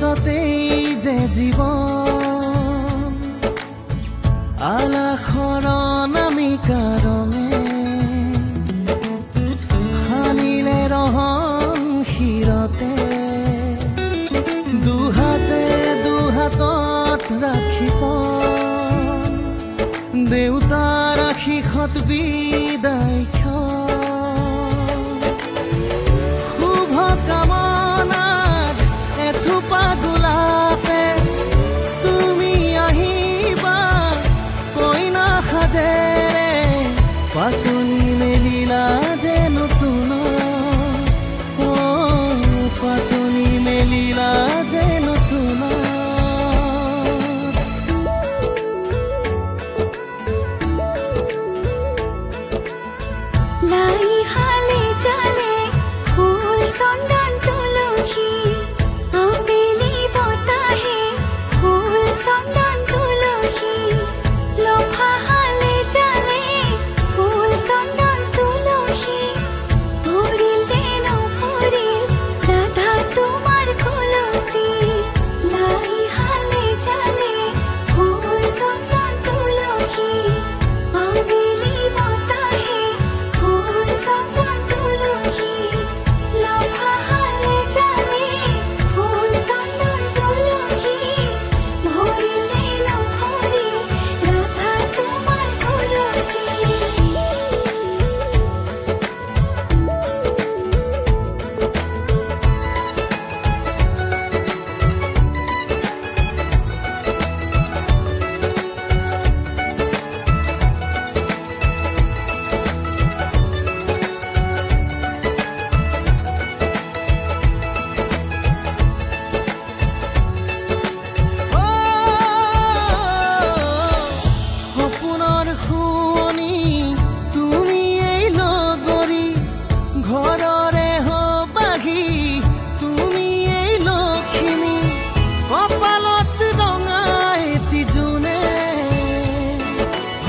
পিছতেই যে জীৱন আলাসৰ নামিকা ৰঙে সানিলে ৰহন শিৰতে দুহাতে দুহাতত ৰাখি পন দেউতাৰ আশীষত বিদায় শুভ কামনাত এথোপা গোলাপে তুমি আহিবা কইনা সাজেৰে পাতনি মেলিলা যে নতুন পাতনি মেলিলা যে নতুন লাই হালে জালে ফুল চন্দন তুলসী আবেলি বতাহে ফুল চন্দন তুলসী লফা হালে জালে ফুল চন্দন তুলসী ভরিল দেন ভরিল রাধা তোমার কলসী লাই হালে জালে ফুল চন্দন তুলসী আবেলি বতাহে ফুল চন্দন তুলসী লফা হালে জালে ফুল চন্দন তুলসী ভরিল দেন ভরিল রাধা তোমার কলসী সপোনৰ শুৱনি তুমি এই লগৰী ঘৰৰে হবাহি তুমি এই লখিমী কপালত ৰঙা এটি জোনে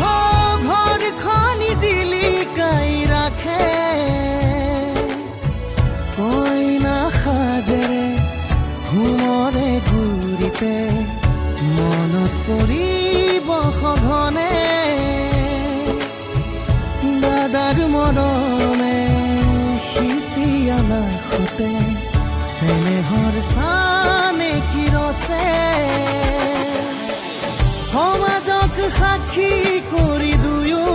ঘৰখনি জিলিকাই ৰাখে কইনা সাজেৰে ঘুমৰে ঘূৰিতে মনত পৰিব সঘনে দাদাৰ মৰমে সিঁচি আলাসতে চেনেহৰ চানে কিৰছে সমাজক সাক্ষী কৰি দুয়ো